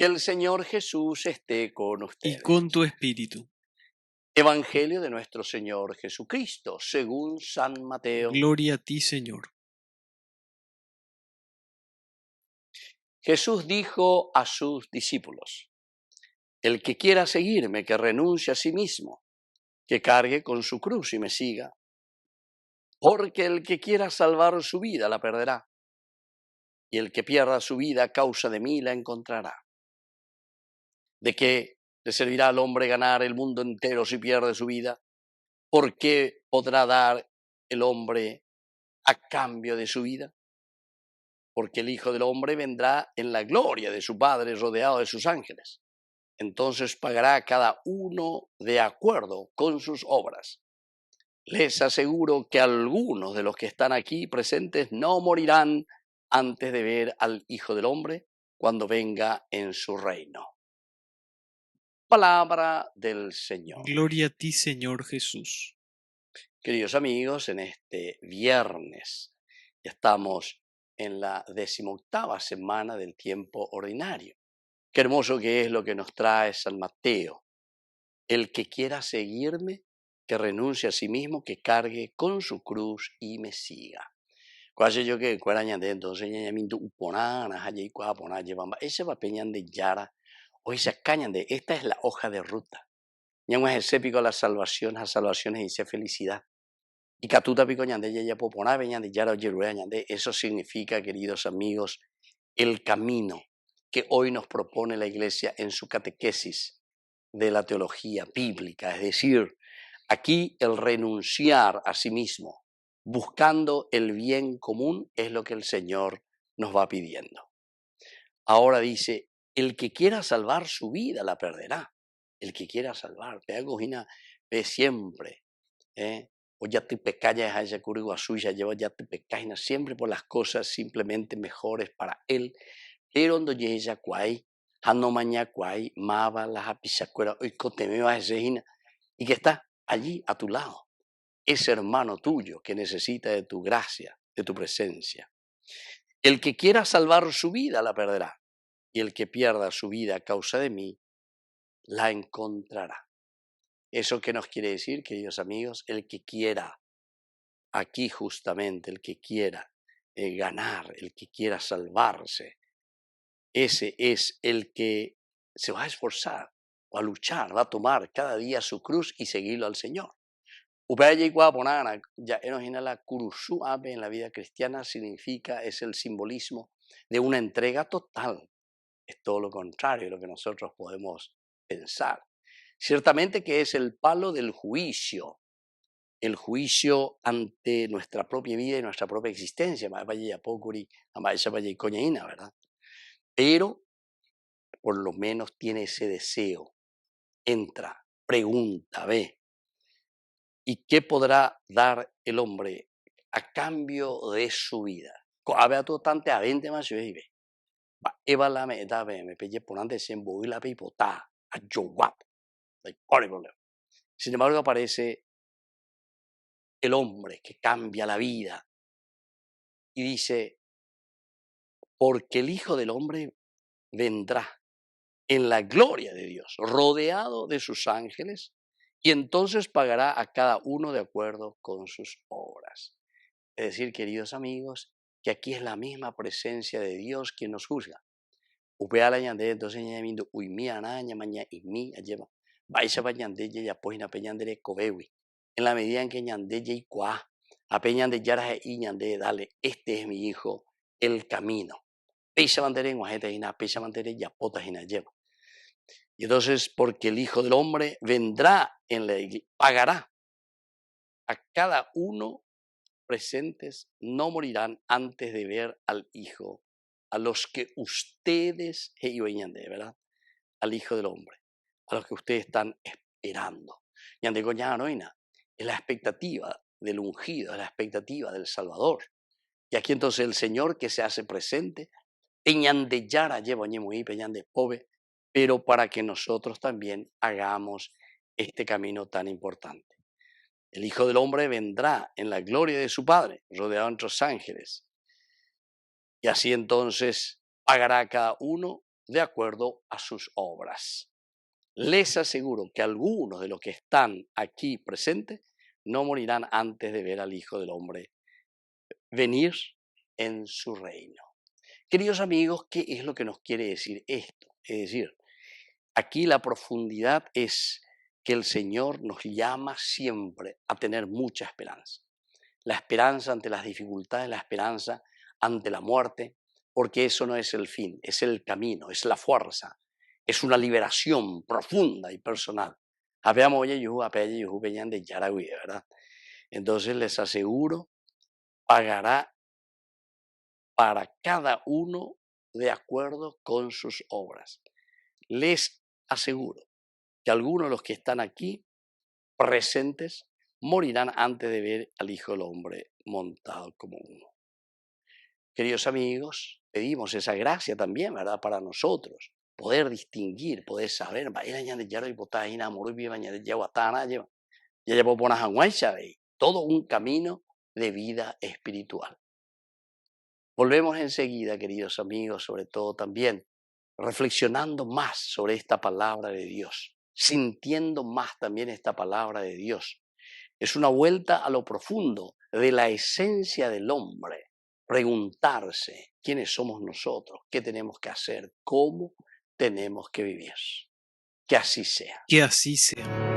Que el Señor Jesús esté con y ustedes. con tu espíritu. Evangelio de nuestro Señor Jesucristo, según San Mateo. Gloria a ti, Señor. Jesús dijo a sus discípulos: el que quiera seguirme, que renuncie a sí mismo, que cargue con su cruz y me siga. Porque el que quiera salvar su vida la perderá, y el que pierda su vida a causa de mí la encontrará. ¿De qué le servirá al hombre ganar el mundo entero si pierde su vida? ¿Por qué podrá dar el hombre a cambio de su vida? Porque el Hijo del Hombre vendrá en la gloria de su Padre rodeado de sus ángeles. Entonces pagará a cada uno de acuerdo con sus obras. Les aseguro que algunos de los que están aquí presentes no morirán antes de ver al Hijo del Hombre cuando venga en su reino. Palabra del Señor. Gloria a ti, Señor Jesús. Queridos amigos, en este viernes estamos en la 18ª semana del tiempo ordinario. Qué hermoso que es lo que nos trae San Mateo. El que quiera seguirme, que renuncie a sí mismo, que cargue con su cruz y me siga. Cuase yo que cueraña de entonces ña mintu uponana, haye cua pona llevamba. Ese va peñan de yara. O esa cañan de, esta es la hoja de ruta. Ña es el épico las salvaciones y felicidad. Y catuta pico ñande ya popona veñan de yara oyeruea ñande. Eso significa, queridos amigos, el camino que hoy nos propone la Iglesia en su catequesis de la teología bíblica, es decir, aquí el renunciar a sí mismo, buscando el bien común, es lo que el Señor nos va pidiendo. Ahora dice, el que quiera salvar su vida la perderá. El que quiera salvar, ve siempre, o ya te pecaya a esa curigua suya, lleva ya te pecaina siempre por las cosas simplemente mejores para él. Pero cuando llega cuay, hano maña cuay, mava la hapisacuera, hoy coteme va y que está allí a tu lado, ese hermano tuyo que necesita de tu gracia, de tu presencia. El que quiera salvar su vida la perderá, y el que pierda su vida a causa de mí la encontrará. ¿Eso qué nos quiere decir, queridos amigos? El que quiera, aquí justamente, el que quiera ganar, el que quiera salvarse, ese es el que se va a esforzar, va a luchar, va a tomar cada día su cruz y seguirlo al Señor. Ya la kurusu abe en la vida cristiana significa, es el simbolismo de una entrega total. Es todo lo contrario de lo que nosotros podemos pensar. Ciertamente que es el palo del juicio, el juicio ante nuestra propia vida y nuestra propia existencia, ¿verdad? Pero por lo menos tiene ese deseo, entra, pregunta, ve. ¿Y qué podrá dar el hombre a cambio de su vida? Había todo tante avente más yo ve. Eva la me da me pelle ponante sin boy la pipota a Joab. Sin embargo aparece el hombre que cambia la vida y dice, porque el Hijo del Hombre vendrá en la gloria de Dios, rodeado de sus ángeles, y entonces pagará a cada uno de acuerdo con sus obras. Es decir, queridos amigos, que aquí es la misma presencia de Dios quien nos juzga. Entonces en la medida en que ñande y cuá, apeñande yara y ñande, dale, este es mi hijo, el camino. Pisa bandere en guajeta y na, pisa bandere y apotas y na lleva. Y entonces, porque el Hijo del Hombre vendrá en la iglesia, pagará a cada uno presentes, no morirán antes de ver al Hijo, a los que ustedes, ¿verdad? Al Hijo del Hombre, a los que ustedes están esperando. Es la expectativa del ungido, es la expectativa del Salvador. Y aquí entonces el Señor que se hace presente, pero para que nosotros también hagamos este camino tan importante. El Hijo del Hombre vendrá en la gloria de su Padre, rodeado de otros ángeles. Y así entonces pagará a cada uno de acuerdo a sus obras. Les aseguro que algunos de los que están aquí presentes no morirán antes de ver al Hijo del Hombre venir en su reino. Queridos amigos, ¿qué es lo que nos quiere decir esto? Es decir, aquí la profundidad es que el Señor nos llama siempre a tener mucha esperanza. La esperanza ante las dificultades, la esperanza ante la muerte, porque eso no es el fin, es el camino, es la fuerza, es una liberación profunda y personal. ¿Verdad? Entonces les aseguro, pagará para cada uno de acuerdo con sus obras. Les aseguro que algunos de los que están aquí presentes morirán antes de ver al Hijo del Hombre montado como uno. Queridos amigos, pedimos esa gracia también, ¿verdad? Para nosotros, poder distinguir, poder saber, todo un camino de vida espiritual. Volvemos enseguida, queridos amigos, sobre todo también reflexionando más sobre esta palabra de Dios, sintiendo más también esta palabra de Dios. Es una vuelta a lo profundo de la esencia del hombre, preguntarse quiénes somos nosotros, qué tenemos que hacer, cómo tenemos que vivir. Que así sea. Que así sea.